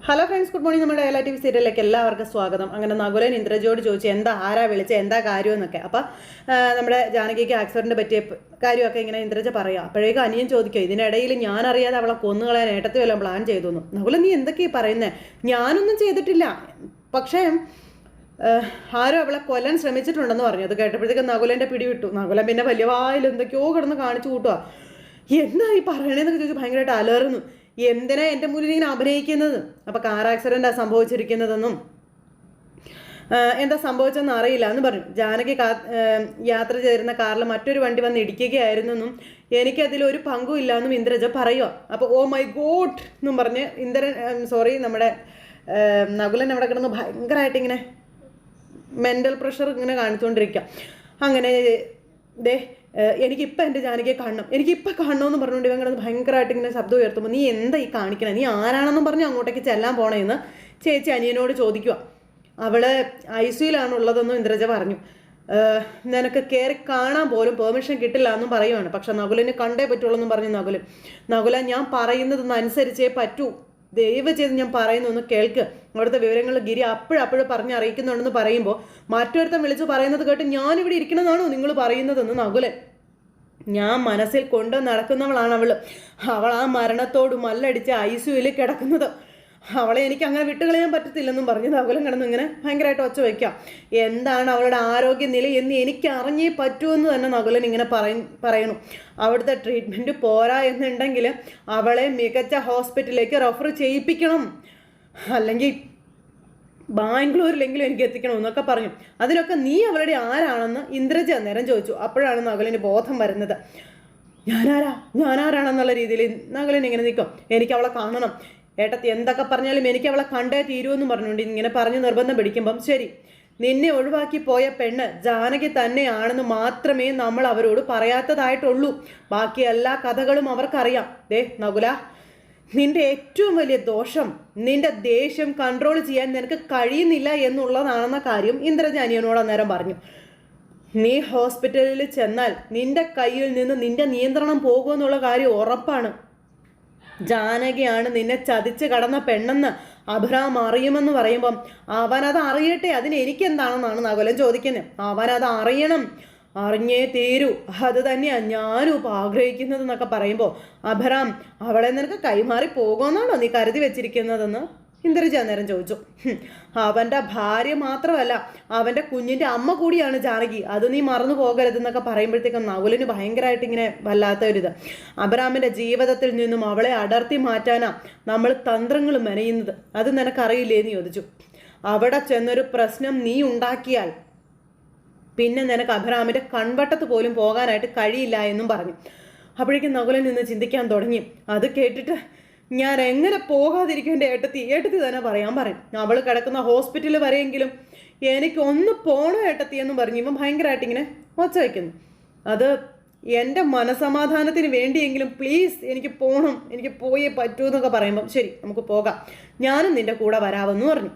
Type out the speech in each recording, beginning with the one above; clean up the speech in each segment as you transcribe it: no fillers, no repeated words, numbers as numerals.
Hello friends, good morning. നമ്മുടെ എല T V സീരിയലിലേക്ക് എല്ലാവർക്കും സ്വാഗതം. അങ്ങനെ നകുലൻ ഇന്ദ്രജയോട് ചോദിച്ചു എന്താ, ആരാ വിളിച്ചത്, എന്താ കാര്യം എന്നൊക്കെ. അപ്പം നമ്മുടെ ജാനകിക്ക് ആക്സിഡൻറ്റ് പറ്റിയ കാര്യമൊക്കെ ഇങ്ങനെ ഇന്ദ്രജ പറയുക. അപ്പോഴേക്കും അനിയൻ ചോദിക്കുക, ഇതിനിടയിൽ ഞാനറിയാതെ അവളെ കൊന്നുകളയാൻ ഏട്ടത്തി വല്ലതും പ്ലാൻ ചെയ്തു. നകുലൻ, നീ എന്തൊക്കെയാണ് പറയുന്നത്? ഞാനൊന്നും ചെയ്തിട്ടില്ല, പക്ഷേ ആരോ അവളെ കൊല്ലാൻ ശ്രമിച്ചിട്ടുണ്ടെന്ന് പറഞ്ഞു. അത് കേട്ടപ്പോഴത്തേക്കും നകുലൻ്റെ പിടിവിട്ടു. നകുലൻ പിന്നെ വലിയ വായിൽ എന്തൊക്കെയോ കിടന്ന് കാണിച്ചു കൂട്ടുക. എന്താ ഈ പറയണേന്നൊക്കെ ചോദിച്ചു ഭയങ്കരമായിട്ട് അലറുന്നു. എന്തിനാ എൻ്റെ മുന്നിൽ ഇങ്ങനെ അഭിനയിക്കുന്നത്? അപ്പം കാർ ആക്സിഡൻ്റാണ് സംഭവിച്ചിരിക്കുന്നതെന്നും എന്താ സംഭവിച്ചതെന്ന് അറിയില്ല എന്ന് പറഞ്ഞു. ജാനകി യാത്ര ചെയ്തിരുന്ന കാറിൽ മറ്റൊരു വണ്ടി വന്ന് ഇടിക്കുകയായിരുന്നെന്നും എനിക്കതിലൊരു പങ്കും ഇല്ല എന്നും ഇന്ദ്രജ പറയുക. അപ്പോൾ ഓ മൈ ഗോഡ് എന്നും പറഞ്ഞ് നമ്മുടെ നകുലൻ അവിടെ കിടന്ന് ഭയങ്കരമായിട്ട് ഇങ്ങനെ മെൻ്റൽ പ്രഷർ ഇങ്ങനെ കാണിച്ചുകൊണ്ടിരിക്കുക. അങ്ങനെ എനിക്കിപ്പോൾ എൻ്റെ ജാനകിയെ കാണണം, എനിക്കിപ്പോൾ കാണണമെന്ന് പറഞ്ഞുകൊണ്ട് ഇവൻ കിടന്ന് ഭയങ്കരമായിട്ട് ഇങ്ങനെ ശബ്ദം ഉയർത്തുമ്പോൾ നീ എന്താ ഈ കാണിക്കണേ, നീ ആരാണെന്നും പറഞ്ഞ് അങ്ങോട്ടേക്ക് ചെല്ലാൻ പോണേന്ന് ചേച്ചി അനിയനോട് ചോദിക്കുക. അവള് ഐസിയുലാണുള്ളതെന്നും ഇന്ദ്രജ പറഞ്ഞു. നിനക്ക് കയറി കാണാൻ പോലും പെർമിഷൻ കിട്ടില്ല എന്നും പറയുവാണ്. പക്ഷെ നകുലിന് കണ്ടേ പറ്റുള്ളൂ എന്നും പറഞ്ഞു നകുല ഞാൻ പറയുന്നതൊന്നും അനുസരിച്ചേ പറ്റൂ, ദയവ് ചെയ്ത് ഞാൻ പറയുന്നൊന്ന് കേൾക്ക്. അവിടുത്തെ വിവരങ്ങൾ ഗിരി അപ്പോഴപ്പോഴും പറഞ്ഞറിയിക്കുന്നുണ്ടെന്ന് പറയുമ്പോൾ മറ്റൊരുത്തം വിളിച്ച് പറയുന്നത് കേട്ട് ഞാനിവിടെ ഇരിക്കണമെന്നാണോ നിങ്ങൾ പറയുന്നതെന്ന് നകുലൻ. ഞാൻ മനസ്സിൽ കൊണ്ട് നടക്കുന്നവളാണ് അവൾ ആ മരണത്തോട് മല്ലടിച്ച് ഐസിയുയിൽ കിടക്കുന്നത്. അവളെ എനിക്ക് അങ്ങനെ വിട്ടുകളയാൻ പറ്റത്തില്ലെന്നും പറഞ്ഞ് നകുലൻ കിടന്നു ഇങ്ങനെ ഭയങ്കരമായിട്ട് ഒച്ച വയ്ക്കാം. എന്താണ് അവളുടെ ആരോഗ്യനില എന്ന് എനിക്ക് അറിഞ്ഞേ പറ്റുമെന്ന് തന്നെ നകുലൻ ഇങ്ങനെ പറയണു. അവിടുത്തെ ട്രീറ്റ്മെൻറ്റ് പോരാ എന്നുണ്ടെങ്കിൽ അവളെ മികച്ച ഹോസ്പിറ്റലിലേക്ക് റെഫർ ചെയ്യിപ്പിക്കണം, അല്ലെങ്കിൽ ബാംഗ്ലൂരിലെങ്കിലും എനിക്ക് എത്തിക്കണമെന്നൊക്കെ പറഞ്ഞു. അതിനൊക്കെ നീ അവളുടെ ആരാണെന്ന് ഇന്ദ്രജ അന്നേരം ചോദിച്ചു. അപ്പോഴാണ് നകുലിന് ബോധം വരുന്നത്. ഞാനാരാണെന്നുള്ള രീതിയിൽ നകുലൻ ഇങ്ങനെ നിൽക്കും. എനിക്ക് അവളെ കാണണം, ഏട്ടത്തി എന്തൊക്കെ പറഞ്ഞാലും എനിക്ക് അവളെ കണ്ടേ തീരുമെന്ന് പറഞ്ഞുകൊണ്ട് ഇങ്ങനെ പറഞ്ഞ് നിർബന്ധം പിടിക്കുമ്പം ശരി, നിന്നെ ഒഴിവാക്കി പോയ പെണ്ണ് ജാനകി തന്നെയാണെന്ന് മാത്രമേ നമ്മൾ അവരോട് പറയാത്തതായിട്ടുള്ളൂ. ബാക്കി എല്ലാ കഥകളും അവർക്കറിയാം. നകുല, നിന്റെ ഏറ്റവും വലിയ ദോഷം നിന്റെ ദേഷ്യം കൺട്രോൾ ചെയ്യാൻ നിനക്ക് കഴിയുന്നില്ല എന്നുള്ളതാണെന്ന കാര്യം ഇന്ദ്രജ അനിയനോട് അന്നേരം പറഞ്ഞു. നീ ഹോസ്പിറ്റലിൽ ചെന്നാൽ നിന്റെ കയ്യിൽ നിന്ന് നിന്റെ നിയന്ത്രണം പോകുമെന്നുള്ള കാര്യം ഉറപ്പാണ്. ജാനകിയാണ് നിന്നെ ചതിച്ച് കടന്ന പെണ്ണെന്ന് അബ്രഹാം അറിയുമെന്ന് പറയുമ്പം അവനത് അറിയട്ടെ, അതിന് എനിക്കെന്താണെന്നാണ് നകുലൻ ചോദിക്കുന്നത്. അവനത് അറിയണം, അറിഞ്ഞേ തീരൂ, അത് തന്നെയാണ് ഞാനും ഇപ്പോൾ ആഗ്രഹിക്കുന്നത് എന്നൊക്കെ പറയുമ്പോൾ അബ്രഹാം അവളെ നിനക്ക് കൈമാറി പോകുമെന്നാണോ നീ കരുതി വെച്ചിരിക്കുന്നതെന്ന് ഇന്ദ്രജ അന്നേരം ചോദിച്ചു. അവൻ്റെ ഭാര്യ മാത്രമല്ല, അവൻ്റെ കുഞ്ഞിൻ്റെ അമ്മ കൂടിയാണ് ജാനകി, അത് നീ മറന്നു പോകരുതെന്നൊക്കെ പറയുമ്പോഴത്തേക്കും നകുലിന് ഭയങ്കരമായിട്ട് ഇങ്ങനെ വല്ലാത്തൊരിത്. അബ്രഹാമിൻ്റെ ജീവിതത്തിൽ നിന്നും അവളെ അടർത്തി മാറ്റാനാ നമ്മൾ തന്ത്രങ്ങൾ മെനയുന്നത്, അത് നിനക്കറിയില്ലേന്ന് ചോദിച്ചു. അവിടെ ചെന്നൊരു പ്രശ്നം നീ ഉണ്ടാക്കിയാൽ പിന്നെ നിനക്ക് അബ്രഹാമിൻ്റെ കൺവട്ടത്ത് പോലും പോകാനായിട്ട് കഴിയില്ല എന്നും പറഞ്ഞു. അപ്പോഴേക്കും നകുലൻ നിന്ന് ചിന്തിക്കാൻ തുടങ്ങി. അത് കേട്ടിട്ട് ഞാൻ എങ്ങനെ പോകാതിരിക്കും? എൻ്റെ ഏട്ടത്തി തന്നെ പറയും. അവൾ കിടക്കുന്ന ഹോസ്പിറ്റലിൽ വരെയെങ്കിലും എനിക്കൊന്ന് പോകണം ഏട്ടത്തി എന്നും പറഞ്ഞു ഇവൻ ഭയങ്കരമായിട്ട് ഇങ്ങനെ ഒച്ച വയ്ക്കുന്നു. അത് എൻ്റെ മനസമാധാനത്തിന് വേണ്ടിയെങ്കിലും പ്ലീസ് എനിക്ക് പോകണം, എനിക്ക് പോയേ പറ്റൂ എന്നൊക്കെ പറയുമ്പം ശരി നമുക്ക് പോകാം, ഞാനും നിൻ്റെ കൂടെ വരാമെന്ന് പറഞ്ഞു.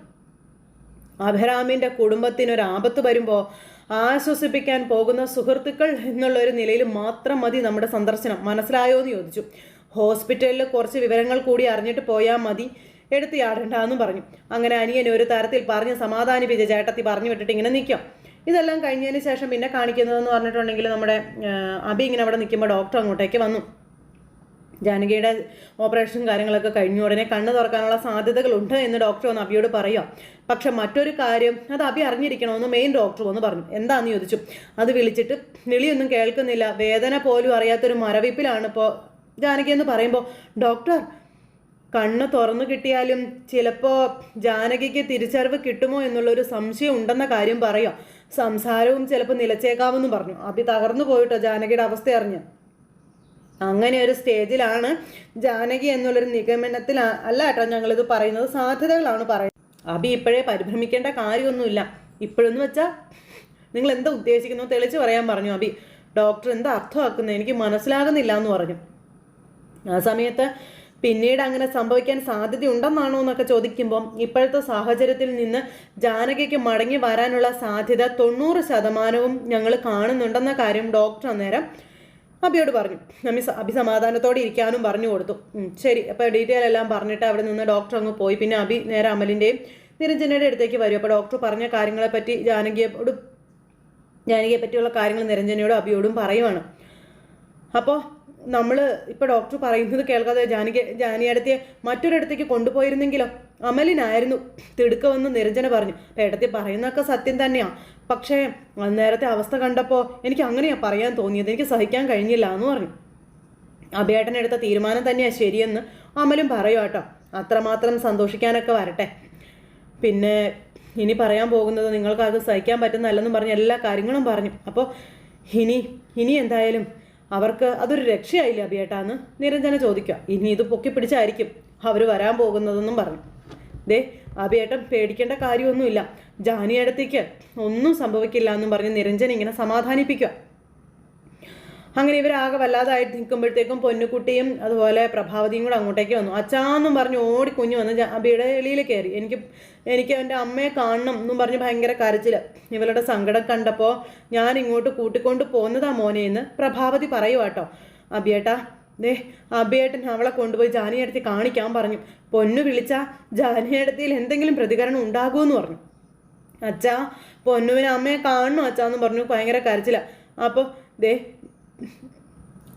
അബ്രഹാമിൻ്റെ കുടുംബത്തിനൊരാപത്ത് വരുമ്പോൾ ആശ്വസിപ്പിക്കാൻ പോകുന്ന സുഹൃത്തുക്കൾ എന്നുള്ളൊരു നിലയിൽ മാത്രം മതി നമ്മുടെ സന്ദർശനം, മനസ്സിലായോ എന്ന് ചോദിച്ചു. ഹോസ്പിറ്റലിൽ കുറച്ച് വിവരങ്ങൾ കൂടി അറിഞ്ഞിട്ട് പോയാൽ മതി, എടുത്തിയാടണ്ടെന്നും പറഞ്ഞു. അങ്ങനെ അനിയനെ ഒരു തരത്തിൽ പറഞ്ഞ് സമാധാനിപ്പിച്ച ചേട്ടത്തി പറഞ്ഞു വിട്ടിട്ട് ഇങ്ങനെ നിൽക്കാം. ഇതെല്ലാം കഴിഞ്ഞതിന് ശേഷം പിന്നെ കാണിക്കുന്നതെന്ന് പറഞ്ഞിട്ടുണ്ടെങ്കിൽ നമ്മുടെ അബി ഇങ്ങനെ അവിടെ നിൽക്കുമ്പോൾ ഡോക്ടർ അങ്ങോട്ടേക്ക് വന്നു. ജാനകിയുടെ ഓപ്പറേഷൻ കാര്യങ്ങളൊക്കെ കഴിഞ്ഞു ഉടനെ കണ്ണ് തുറക്കാനുള്ള സാധ്യതകളുണ്ട് എന്ന് ഡോക്ടർ വന്ന് അബിയോട് പറയുക. പക്ഷെ മറ്റൊരു കാര്യം അത് അബി അറിഞ്ഞിരിക്കണമെന്ന് മെയിൻ ഡോക്ടർ വന്ന് പറഞ്ഞു. എന്താണെന്ന് ചോദിച്ചു. അത് വിളിച്ചിട്ട് വിളിയൊന്നും കേൾക്കുന്നില്ല, വേദന പോലും അറിയാത്തൊരു മരവിപ്പിലാണ് ഇപ്പോൾ ജാനകി എന്ന് പറയുമ്പോൾ ഡോക്ടർ കണ്ണ് തുറന്നു കിട്ടിയാലും ചിലപ്പോൾ ജാനകിക്ക് തിരിച്ചറിവ് കിട്ടുമോ എന്നുള്ളൊരു സംശയം ഉണ്ടെന്ന കാര്യം പറയാം, സംസാരവും ചിലപ്പോൾ നിലച്ചേക്കാമെന്ന് പറഞ്ഞു. അബി തകർന്നു പോയിട്ടോ ജാനകിയുടെ അവസ്ഥ അറിഞ്ഞ്. അങ്ങനെ ഒരു സ്റ്റേജിലാണ് ജാനകി എന്നുള്ളൊരു നിഗമനത്തിൽ അല്ല കേട്ടോ ഞങ്ങളിത് പറയുന്നത്, സാധ്യതകളാണ് പറയുന്നത്. അബി ഇപ്പോഴേ പരിഭ്രമിക്കേണ്ട കാര്യമൊന്നുമില്ല. ഇപ്പോഴെന്ന് വെച്ചാൽ നിങ്ങൾ എന്താ ഉദ്ദേശിക്കുന്നത് തെളിച്ച് പറയാൻ പറഞ്ഞു അബി. ഡോക്ടർ എന്താ അർത്ഥമാക്കുന്നത് എനിക്ക് മനസ്സിലാകുന്നില്ല എന്ന് പറഞ്ഞു. ആ സമയത്ത് പിന്നീട് അങ്ങനെ സംഭവിക്കാൻ സാധ്യതയുണ്ടെന്നാണോ എന്നൊക്കെ ചോദിക്കുമ്പം ഇപ്പോഴത്തെ സാഹചര്യത്തിൽ നിന്ന് ജാനകിക്ക് മടങ്ങി വരാനുള്ള സാധ്യത 90% ഞങ്ങൾ കാണുന്നുണ്ടെന്ന കാര്യം ഡോക്ടർ അന്നേരം അബിയോട് പറഞ്ഞു. അബി സമാധാനത്തോടെ ഇരിക്കാനും പറഞ്ഞു കൊടുത്തു. ശരി, അപ്പോൾ ഡീറ്റെയിൽ എല്ലാം പറഞ്ഞിട്ട് അവിടെ നിന്ന് ഡോക്ടർ അങ്ങ് പോയി. പിന്നെ അബി നേരെ അമലിൻ്റെയും നിരഞ്ജനയുടെ അടുത്തേക്ക് വരും. അപ്പോൾ ഡോക്ടർ പറഞ്ഞ കാര്യങ്ങളെപ്പറ്റി ജാനകിയെ പറ്റിയുള്ള കാര്യങ്ങൾ നിരഞ്ജനയോടും അബിയോടും പറയുവാണ്. അപ്പോൾ നമ്മൾ ഇപ്പോൾ ഡോക്ടർ പറയുന്നത് കേൾക്കാതെ ജാനിയടത്തിയെ മറ്റൊരിടത്തേക്ക് കൊണ്ടുപോയിരുന്നെങ്കിലോ? അമലിനായിരുന്നു തിടുക്കമെന്ന് നിരഞ്ജന പറഞ്ഞു. അപ്പോൾ ഇടത്തി പറയുന്നതൊക്കെ സത്യം തന്നെയാണ്, പക്ഷേ നേരത്തെ അവസ്ഥ കണ്ടപ്പോൾ എനിക്ക് അങ്ങനെയാണ് പറയാൻ തോന്നിയത്, എനിക്ക് സഹിക്കാൻ കഴിഞ്ഞില്ല എന്ന് പറഞ്ഞു. അഭിയേട്ടനെടുത്ത തീരുമാനം തന്നെയാണ് ശരിയെന്ന് അമലും പറയുക കേട്ടോ. അത്രമാത്രം സന്തോഷിക്കാനൊക്കെ വരട്ടെ. പിന്നെ ഇനി പറയാൻ പോകുന്നത് നിങ്ങൾക്ക് അത് സഹിക്കാൻ പറ്റുന്നതല്ലെന്നും പറഞ്ഞ് എല്ലാ കാര്യങ്ങളും പറഞ്ഞു. അപ്പോൾ ഇനി എന്തായാലും അവർക്ക് അതൊരു രക്ഷയായില്ല അഭിയേട്ടാന്ന് നിരഞ്ജന ചോദിക്കുക. ഇനി ഇത് പൊക്കി പിടിച്ചായിരിക്കും അവർ വരാൻ പോകുന്നതെന്നും പറഞ്ഞു. അഭിയേട്ടൻ പേടിക്കേണ്ട കാര്യമൊന്നുമില്ല, ജാനിയടത്തേക്ക് ഒന്നും സംഭവിക്കില്ല എന്നും പറഞ്ഞ് നിരഞ്ജൻ ഇങ്ങനെ സമാധാനിപ്പിക്കുക. അങ്ങനെ ഇവരാകെ വല്ലാതായിട്ട് നിൽക്കുമ്പോഴത്തേക്കും പൊന്നുകുട്ടിയും അതുപോലെ പ്രഭാവതിയും കൂടെ അങ്ങോട്ടേക്ക് വന്നു. അച്ഛാന്നും പറഞ്ഞ് ഓടി കുഞ്ഞു വന്ന് അബിയുടെ എളിയിൽ കയറി. എനിക്ക് എൻ്റെ അമ്മയെ കാണണം എന്നും പറഞ്ഞ് ഭയങ്കര കരച്ചിൽ. ഇവളുടെ സങ്കടം കണ്ടപ്പോൾ ഞാൻ ഇങ്ങോട്ട് കൂട്ടിക്കൊണ്ട് പോന്നതാ മോനെ എന്ന് പ്രഭാവതി പറയുക കേട്ടോ. അബിയേട്ടാ, അബിയേട്ടൻ അവളെ കൊണ്ടുപോയി ജാനിയടത്തി കാണിക്കാൻ പറഞ്ഞു. പൊന്നു വിളിച്ചാൽ ജാനിയടത്തിയിൽ എന്തെങ്കിലും പ്രതികരണം ഉണ്ടാകുമെന്ന് പറഞ്ഞു. അച്ഛാ, പൊന്നുവിന് അമ്മയെ കാണണം അച്ഛാന്ന് പറഞ്ഞു ഭയങ്കര കരച്ചില. അപ്പോൾ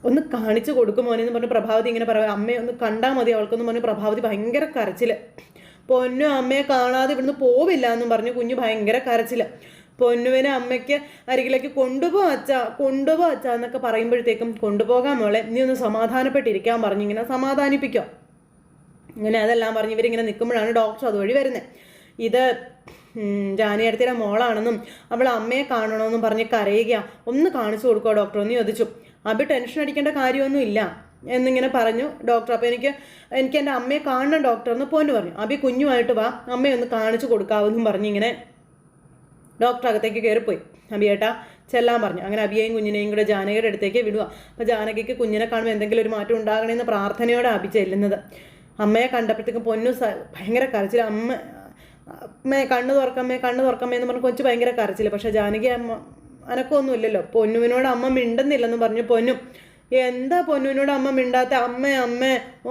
ഒന്ന് കാണിച്ചു കൊടുക്കുമോനെന്ന് പറഞ്ഞു പ്രഭാവതി ഇങ്ങനെ പറയാം. അമ്മയെ ഒന്ന് കണ്ടാൽ മതി അവൾക്കെന്ന് പറഞ്ഞു പ്രഭാവതി ഭയങ്കര കരച്ചിൽ. പൊന്നു അമ്മയെ കാണാതെ ഇവിടുന്ന് പോവില്ല എന്നും പറഞ്ഞു കുഞ്ഞു ഭയങ്കര കരച്ചിൽ. പൊന്നുവിനെ അമ്മയ്ക്ക് അരികിലേക്ക് കൊണ്ടുപോകാം അച്ഛാ എന്നൊക്കെ പറയുമ്പോഴത്തേക്കും കൊണ്ടുപോകാൻ മോളെ, നീ ഒന്ന് സമാധാനപ്പെട്ടിരിക്കാൻ പറഞ്ഞു ഇങ്ങനെ സമാധാനിപ്പിക്കാം. ഇങ്ങനെ അതെല്ലാം പറഞ്ഞ് ഇവരിങ്ങനെ നിൽക്കുമ്പോഴാണ് ഡോക്ടർ അതുവഴി വരുന്നത്. ഇത് ജാനിയടത്തിയുടെ മോളാണെന്നും അവൾ അമ്മയെ കാണണമെന്നും പറഞ്ഞ് കരയുക. ഒന്ന് കാണിച്ചു കൊടുക്കുമോ ഡോക്ടർ എന്ന് ചോദിച്ചു. അബി ടെൻഷൻ അടിക്കേണ്ട കാര്യമൊന്നും ഇല്ല എന്നിങ്ങനെ പറഞ്ഞു ഡോക്ടർ. അപ്പോൾ എനിക്ക് എൻ്റെ അമ്മയെ കാണണം ഡോക്ടർ എന്ന് പൊന്നു പറഞ്ഞു. അബി കുഞ്ഞുമായിട്ട് വാ, അമ്മയെ ഒന്ന് കാണിച്ചു കൊടുക്കാവെന്നും പറഞ്ഞിങ്ങനെ ഡോക്ടർ അകത്തേക്ക് കയറിപ്പോയി. അബിയേട്ടാ ചെല്ലാൻ പറഞ്ഞു. അങ്ങനെ അബിയെയും കുഞ്ഞിനെയും കൂടെ ജാനകിയുടെ അടുത്തേക്ക് വിടുക. അപ്പോൾ ജാനകിക്ക് കുഞ്ഞിനെ കാണുമ്പോൾ എന്തെങ്കിലും ഒരു മാറ്റം ഉണ്ടാകണമെന്ന് പ്രാർത്ഥനയോടെ അബി ചെല്ലുന്നത്. അമ്മയെ കണ്ടപ്പോഴത്തേക്കും പൊന്നു ഭയങ്കര കരച്ചിൽ. അമ്മ കണ്ണ് തുറക്കമ്മേ എന്ന് പറഞ്ഞ് കൊച്ചു ഭയങ്കര കരച്ചില്ല. പക്ഷെ ജാനകി അമ്മ അനക്കൊന്നും ഇല്ലല്ലോ. പൊന്നുവിനോട് അമ്മ മിണ്ടുന്നില്ലെന്ന് പറഞ്ഞു പൊന്നു. എന്താ പൊന്നുവിനോട് അമ്മ മിണ്ടാത്ത? അമ്മ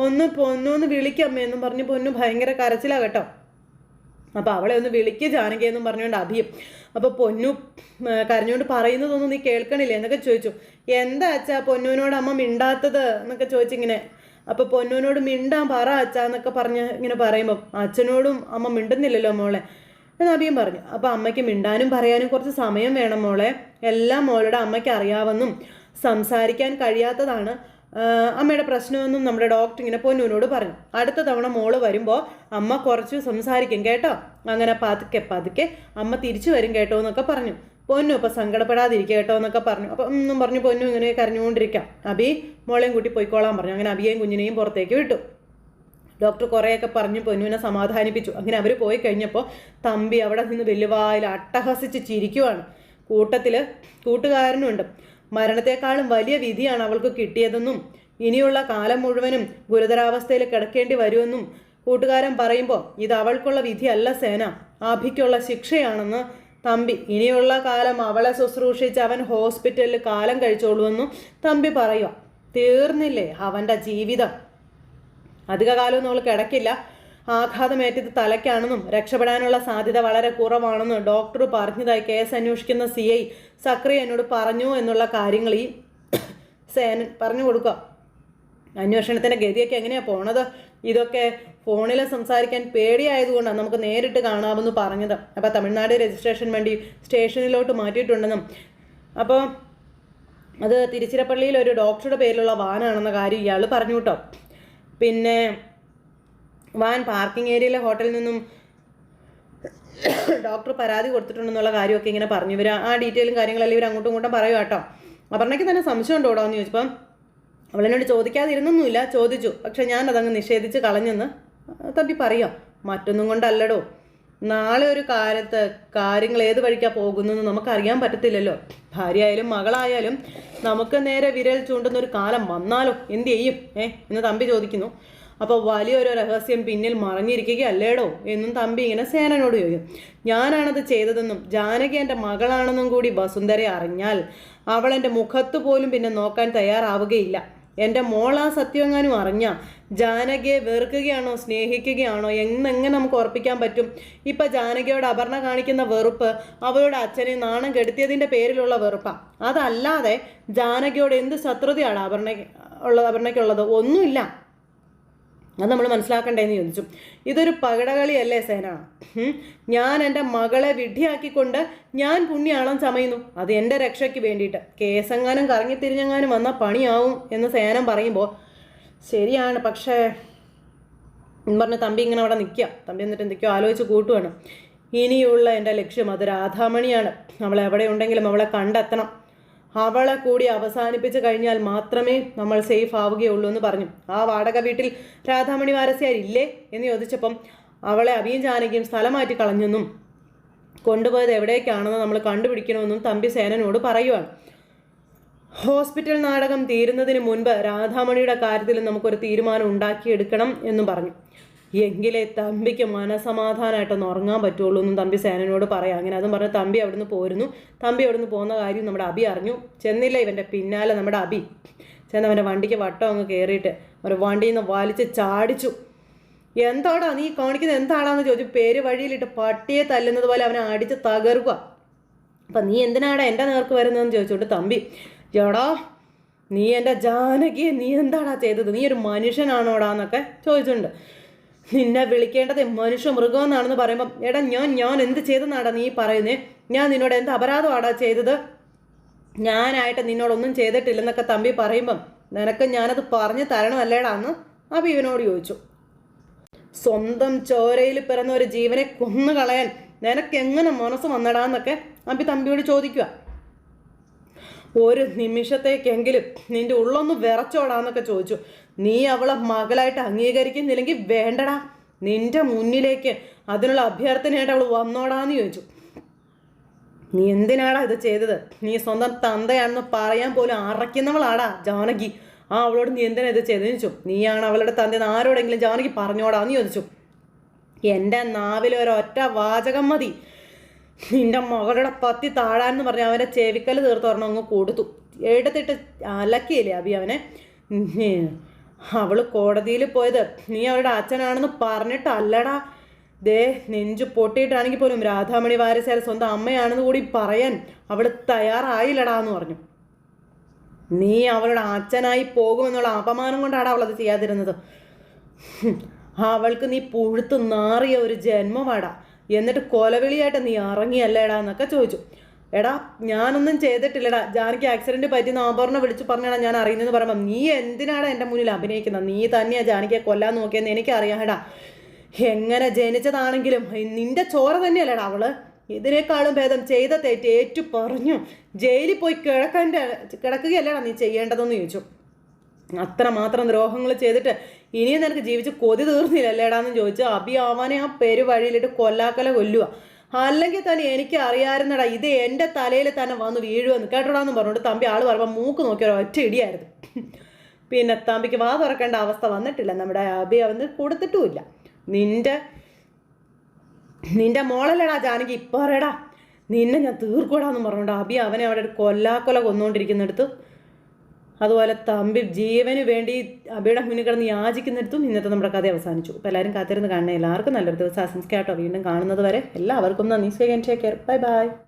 ഒന്ന് വിളിക്കമ്മയെന്നും പറഞ്ഞു പൊന്നു ഭയങ്കര കരച്ചിലാ കേട്ടോ. അപ്പോൾ അവളെ ഒന്ന് വിളിക്കുക ജാനകിയെന്നും പറഞ്ഞുകൊണ്ട് അഭിയും. അപ്പോൾ പൊന്നു കരഞ്ഞുകൊണ്ട് പറയുന്നതൊന്നും നീ കേൾക്കണില്ലേ എന്നൊക്കെ ചോദിച്ചു. എന്താ അച്ഛാ പൊന്നുവിനോട് അമ്മ മിണ്ടാത്തത് എന്നൊക്കെ ചോദിച്ചിങ്ങനെ. അപ്പോൾ പൊന്നുവിനോട് മിണ്ടാൻ പറ അച്ഛ എന്നൊക്കെ പറഞ്ഞ് ഇങ്ങനെ പറയുമ്പോൾ അച്ഛനോടും അമ്മ മിണ്ടുന്നില്ലല്ലോ മോളെ എന്ന് അഭിയും പറഞ്ഞു. അപ്പോൾ അമ്മയ്ക്ക് മിണ്ടാനും പറയാനും കുറച്ച് സമയം വേണം മോളെ, എല്ലാം മോളുടെ അമ്മയ്ക്ക് അറിയാമെന്നും സംസാരിക്കാൻ കഴിയാത്തതാണ് അമ്മയുടെ പ്രശ്നമെന്നും നമ്മുടെ ഡോക്ടർ ഇങ്ങനെ പൊന്നുവിനോട് പറഞ്ഞു. അടുത്ത തവണ മോള് വരുമ്പോൾ അമ്മ കുറച്ച് സംസാരിക്കും കേട്ടോ, അങ്ങനെ പതുക്കെ അമ്മ തിരിച്ചു വരും കേട്ടോ എന്നൊക്കെ പറഞ്ഞു. പൊന്നു ഇപ്പം സങ്കടപ്പെടാതിരിക്കുക കേട്ടോ എന്നൊക്കെ പറഞ്ഞു. അപ്പം ഒന്നും പറഞ്ഞു പൊന്നു ഇങ്ങനെ കരഞ്ഞുകൊണ്ടിരിക്കാം. അബി മോളെയും കൂട്ടി പോയിക്കോളാൻ പറഞ്ഞു. അങ്ങനെ അബിയെയും കുഞ്ഞിനെയും പുറത്തേക്ക് വിട്ടു. ഡോക്ടർ കുറേയൊക്കെ പറഞ്ഞു പൊന്നുവിനെ സമാധാനിപ്പിച്ചു. അങ്ങനെ അവർ പോയി കഴിഞ്ഞപ്പോൾ തമ്പി അവിടെ നിന്ന് വെല്ലുവായിൽ അട്ടഹസിച്ച് ചിരിക്കുവാണ്. കൂട്ടത്തിൽ കൂട്ടുകാരനുണ്ട്. മരണത്തെക്കാളും വലിയ വിധിയാണ് അവൾക്ക് കിട്ടിയതെന്നും ഇനിയുള്ള കാലം മുഴുവനും ഗുരുതരാവസ്ഥയിൽ കിടക്കേണ്ടി വരുമെന്നും കൂട്ടുകാരൻ പറയുമ്പോൾ ഇത് അവൾക്കുള്ള വിധിയല്ല സേന, അഭിക്കുള്ള ശിക്ഷയാണെന്ന് തമ്പി. ഇനിയുള്ള കാലം അവളെ ശുശ്രൂഷിച്ച് അവൻ ഹോസ്പിറ്റലിൽ കാലം കഴിച്ചോളൂവെന്നും തമ്പി പറയുക. തീർന്നില്ലേ അവൻ്റെ ജീവിതം? അധികകാലമൊന്നും അവൾ കിടക്കില്ല. ആഘാതമേറ്റത് തലയ്ക്കാണെന്നും രക്ഷപ്പെടാനുള്ള സാധ്യത വളരെ കുറവാണെന്നും ഡോക്ടർ പറഞ്ഞതായി കേസ് അന്വേഷിക്കുന്ന CI സക്രി എന്നോട് പറഞ്ഞു എന്നുള്ള കാര്യങ്ങൾ ഈ സേനൻ പറഞ്ഞു കൊടുക്കുക. അന്വേഷണത്തിൻ്റെ ഗതിയൊക്കെ എങ്ങനെയാണ് പോണത്? ഇതൊക്കെ ഫോണിൽ സംസാരിക്കാൻ പേടിയായതുകൊണ്ടാണ് നമുക്ക് നേരിട്ട് കാണാമെന്ന് പറഞ്ഞത്. അപ്പോൾ തമിഴ്നാട് രജിസ്ട്രേഷൻ വേണ്ടി സ്റ്റേഷനിലോട്ട് മാറ്റിയിട്ടുണ്ടെന്നും അപ്പോൾ അത് തിരുച്ചിറപ്പള്ളിയിൽ ഒരു ഡോക്ടറുടെ പേരിലുള്ള വാനാണെന്ന കാര്യം ഇയാൾ പറഞ്ഞു കേട്ടോ. പിന്നെ വാൻ പാർക്കിംഗ് ഏരിയയിലെ ഹോട്ടലിൽ നിന്നും ഡോക്ടർ പരാതി കൊടുത്തിട്ടുണ്ടെന്നുള്ള കാര്യമൊക്കെ ഇങ്ങനെ പറഞ്ഞു. ഇവർ ആ ഡീറ്റെയിലും കാര്യങ്ങളെല്ലാം ഇവർ അങ്ങോട്ടും ഇങ്ങോട്ടും പറയുക കേട്ടോ. അപർണയ്ക്ക് തന്നെ സംശയം ഉണ്ടോ എന്ന് ചോദിച്ചപ്പം അവളെന്നോട് ചോദിക്കാതിരുന്നൊന്നുമില്ല, ചോദിച്ചു, പക്ഷെ ഞാനതങ്ങ് നിഷേധിച്ച് കളഞ്ഞെന്ന് തമ്പി പറയാം. മറ്റൊന്നും കൊണ്ടല്ലടോ, നാളെ ഒരു കാലത്ത് കാര്യങ്ങൾ ഏത് വഴിക്കാണ് പോകുന്നതെന്ന് നമുക്കറിയാൻ പറ്റത്തില്ലല്ലോ. ഭാര്യയായാലും മകളായാലും നമുക്ക് നേരെ വിരൽ ചൂണ്ടുന്ന ഒരു കാലം വന്നാലോ എന്ത് ചെയ്യും എന്ന് തമ്പി ചോദിക്കുന്നു. അപ്പോൾ വലിയൊരു രഹസ്യം പിന്നിൽ മറഞ്ഞിരിക്കുകയല്ലേടോ എന്നും തമ്പി ഇങ്ങനെ സേനനോട് ചോദിക്കും. ഞാനാണത് ചെയ്തതെന്നും ജാനകി എൻ്റെ മകളാണെന്നും കൂടി വസുന്ധര അറിഞ്ഞാൽ അവൾ എൻ്റെ മുഖത്ത് പോലും പിന്നെ നോക്കാൻ തയ്യാറാവുകയില്ല. എൻ്റെ മോൾ ആ സത്യമെങ്ങാനും അറിഞ്ഞ ജാനകിയെ വെറുക്കുകയാണോ സ്നേഹിക്കുകയാണോ എന്നെങ്ങനെ നമുക്ക് ഉറപ്പിക്കാൻ പറ്റും? ഇപ്പം ജാനകിയോട് അപർണ കാണിക്കുന്ന വെറുപ്പ് അവളുടെ അച്ഛനെ നാണം കെടുത്തിയതിൻ്റെ പേരിലുള്ള വെറുപ്പാണ്. അതല്ലാതെ ജാനകിയോട് എന്ത് ശത്രുതയാണ് അപർണയ്ക്കുള്ളത്? ഒന്നുമില്ല. അത് നമ്മൾ മനസ്സിലാക്കണ്ടേന്ന് ചോദിച്ചു. ഇതൊരു പകടകളിയല്ലേ സേന? ഞാൻ എൻ്റെ മകളെ വിഡ്ഢിയാക്കിക്കൊണ്ട് ഞാൻ പുണ്യാളം ചമയുന്നു, അത് എൻ്റെ രക്ഷയ്ക്ക് വേണ്ടിയിട്ട്. കേസെങ്ങാനും കറങ്ങിത്തിരിഞ്ഞെങ്ങാനും വന്നാൽ പണിയാവും എന്ന് സേനം പറയുമ്പോൾ ശരിയാണ്, പക്ഷേ പറഞ്ഞ തമ്പി ഇങ്ങനെ അവിടെ നിൽക്കുക. തമ്പി എന്നിട്ട് എന്തൊക്കെയോ ആലോചിച്ച് കൂട്ടുവാണ്. ഇനിയുള്ള എൻ്റെ ലക്ഷ്യം അത് രാധാമണിയാണ്. അവൾ എവിടെ ഉണ്ടെങ്കിലും അവളെ കണ്ടെത്തണം. അവളെ കൂടി അവസാനിപ്പിച്ച് കഴിഞ്ഞാൽ മാത്രമേ നമ്മൾ സേഫ് ആവുകയുള്ളൂ എന്ന് പറഞ്ഞു. ആ വാടക വീട്ടിൽ രാധാമണി വാരസ്യാരില്ലേ എന്ന് ചോദിച്ചപ്പം അവളെ അഭിയും ജാനകിയും സ്ഥലം മാറ്റി കളഞ്ഞെന്നും കൊണ്ടുപോയത് എവിടേക്കാണെന്ന് നമ്മൾ കണ്ടുപിടിക്കണമെന്നും തമ്പി സേനനോട് പറയുവാണ്. ഹോസ്പിറ്റൽ നാടകം തീരുന്നതിന് മുൻപ് രാധാമണിയുടെ കാര്യത്തിൽ നമുക്കൊരു തീരുമാനം ഉണ്ടാക്കിയെടുക്കണം എന്നും പറഞ്ഞു. എങ്കിലേ തമ്പിക്ക് മനസമാധാനമായിട്ടൊന്ന് ഉറങ്ങാൻ പറ്റുള്ളൂ എന്നും തമ്പി സേനനോട് പറയാം. അങ്ങനെ അതും പറഞ്ഞ് തമ്പി അവിടുന്ന് പോരുന്നു. തമ്പി അവിടുന്ന് പോകുന്ന കാര്യം നമ്മുടെ അബി അറിഞ്ഞു. ചെന്നില്ല ഇവൻ്റെ പിന്നാലെ നമ്മുടെ അബി ചെന്ന് അവൻ്റെ വണ്ടിക്ക് വട്ടം അങ്ങ് കയറിയിട്ട് ഒരു വണ്ടിയിൽ നിന്ന് വലിച്ച് ചാടിച്ചു. എന്താടാ നീ കാണിക്കുന്നത്, എന്താടാന്ന് ചോദിച്ചു. പേര് വഴിയിലിട്ട് പട്ടിയെ തല്ലുന്നത് പോലെ അവനെ അടിച്ച് തകർക്കുക. അപ്പം നീ എന്തിനാടാ എൻ്റെ നേർക്ക് വരുന്നതെന്ന് ചോദിച്ചോണ്ട് തമ്പി, എടാ നീ എൻ്റെ ജാനകിയെ നീ എന്താടാ ചെയ്തത്? നീ ഒരു മനുഷ്യനാണോടാന്നൊക്കെ ചോദിച്ചിട്ടുണ്ട്. നിന്നെ വിളിക്കേണ്ടത് മനുഷ്യ മൃഗമെന്നാണെന്ന് പറയുമ്പം എടാ ഞാൻ എന്ത് ചെയ്തെന്നാടാ നീ പറയുന്നേ? ഞാൻ നിന്നോട് എന്ത് അപരാധമാടാ ചെയ്തത്? ഞാനായിട്ട് നിന്നോടൊന്നും ചെയ്തിട്ടില്ലെന്നൊക്കെ തമ്പി പറയുമ്പം നിനക്ക് ഞാനത് പറഞ്ഞു തരണമല്ലേടാന്ന് അബി ഇവനോട് ചോദിച്ചു. സ്വന്തം ചോരയിൽ പിറന്ന ഒരു ജീവനെ കൊന്നു കളയാൻ നിനക്ക് എങ്ങനെ മനസ്സ് വന്നടാന്നൊക്കെ അബി തമ്പിയോട് ചോദിക്കുക. ഒരു നിമിഷത്തേക്കെങ്കിലും നിന്റെ ഉള്ളൊന്ന് വിറച്ചോടാന്നൊക്കെ ചോദിച്ചു. നീ അവളെ മകളായിട്ട് അംഗീകരിക്കുന്നില്ലെങ്കിൽ വേണ്ടടാ, നിന്റെ മുന്നിലേക്ക് അതിനുള്ള അഭ്യർത്ഥനയായിട്ട് അവൾ വന്നോടാന്ന് ചോദിച്ചു. നീ എന്തിനാടാ ഇത് ചെയ്തത്? നീ സ്വന്തം തന്തയാണെന്ന് പറയാൻ പോലും അറയ്ക്കുന്നവളാടാ ജാനകി. അവളോട് നീ എന്തിനാ ഇത് ചെയ്തെന്ന് ചോദിച്ചു. നീയാണ് അവളുടെ തന്തയെന്ന് ആരോടെങ്കിലും ജാനകി പറഞ്ഞോടാന്ന് ചോദിച്ചു. എൻ്റെ നാവിൽ ഒരൊറ്റ വാചകം മതി, നിന്റെ മകളുടെ പത്തി താഴാന്ന് പറഞ്ഞ് അവൻ്റെ ചെവിക്കല് തീർത്ത് പറഞ്ഞ അങ്ങ് കൊടുത്തു. എടുത്തിട്ട് അലക്കിയില്ലേ അബി അവനെ. അവൾ കോടതിയിൽ പോയത് നീ അവളുടെ അച്ഛനാണെന്ന് പറഞ്ഞിട്ടല്ലടാ. ദേ നെഞ്ചു പൊട്ടിയിട്ടാണെങ്കിൽ പോലും രാധാമണി വാരസ്യാർ സ്വന്തം അമ്മയാണെന്ന് കൂടി പറയാൻ അവൾ തയ്യാറായില്ലടാ എന്ന് പറഞ്ഞു. നീ അവളുടെ അച്ഛനായി പോകുമെന്നുള്ള അപമാനം കൊണ്ടാണ് അവളത് ചെയ്യാതിരുന്നത്. അവൾക്ക് നീ പുഴുത്ത് നാറിയ ഒരു ജന്മമാടാ. എന്നിട്ട് കൊലവിളിയായിട്ട് നീ ഇറങ്ങിയല്ലേടാ എന്നൊക്കെ ചോദിച്ചു. എടാ ഞാനൊന്നും ചെയ്തിട്ടില്ലടാ, ജാനകി ആക്സിഡൻറ്റ് പറ്റിയെന്ന് അപർണ വിളിച്ച് പറഞ്ഞാടാ ഞാൻ അറിയുന്നതെന്ന് പറയുമ്പോൾ നീ എന്തിനാടാ എൻ്റെ മുന്നിൽ അഭിനയിക്കുന്നത്? നീ തന്നെയാണ് ജാനകിയെ കൊല്ലാൻ നോക്കിയെന്ന് എനിക്കറിയാടാ. എങ്ങനെ ജനിച്ചതാണെങ്കിലും നിന്റെ ചോര തന്നെയല്ലേടാ അവള്. ഇതിനേക്കാളും ഭേദം ചെയ്ത തെറ്റ് ഏറ്റു പറഞ്ഞു ജയിലിൽ പോയി കിടക്കുകയല്ലേടാ നീ ചെയ്യേണ്ടതെന്ന് ചോദിച്ചു. അത്രമാത്രം ദ്രോഹങ്ങൾ ചെയ്തിട്ട് ഇനിയും നിനക്ക് ജീവിച്ച് കൊതി തീർന്നില്ലല്ലേടാന്ന് ചോദിച്ചു. അബി അവനെ ആ പെരുവഴിയിലിട്ട് കൊല്ലാക്കല കൊല്ലുക. അല്ലെങ്കിൽ തന്നെ എനിക്ക് അറിയാമായിരുന്നടാ ഇത് എൻ്റെ തലയിൽ തന്നെ വന്ന് വീഴുമെന്ന് കേട്ടോടാന്ന് പറഞ്ഞുകൊണ്ട് തമ്പി ആൾ പറയുമ്പോൾ മൂക്ക് നോക്കിയ ഒറ്റ ഇടിയായിരുന്നു. പിന്നെ തമ്പിക്ക് വാ തുറക്കേണ്ട അവസ്ഥ വന്നിട്ടില്ല. നമ്മുടെ അബി അവന് കൊടുത്തിട്ടുമില്ല. നിന്റെ മോളല്ലേടാ ജാനകി, ഇപ്പം പറയടാ നിന്നെ ഞാൻ തീർക്കൂടാന്ന് പറഞ്ഞുകൊണ്ട് അബി അവനെ അവിടെ കൊല്ലാക്കൊല കൊന്നുകൊണ്ടിരിക്കുന്നിടത്ത്, അതുപോലെ തമ്പി ജീവന് വേണ്ടി അബിയുടെ മുന്നിൽ കിടന്ന് യാചിക്കുന്നിടത്തും ഇന്നത്തെ നമ്മുടെ കഥ അവസാനിച്ചു. അപ്പോൾ എല്ലാവരും കാത്തിരുന്ന് കാണണേ. എല്ലാവർക്കും നല്ലൊരു ദിവസം ആശംസിക്കാട്ടോ. വീണ്ടും കാണുന്നത് വരെ എല്ലാവർക്കും നന്ദി. Take care. Bye bye.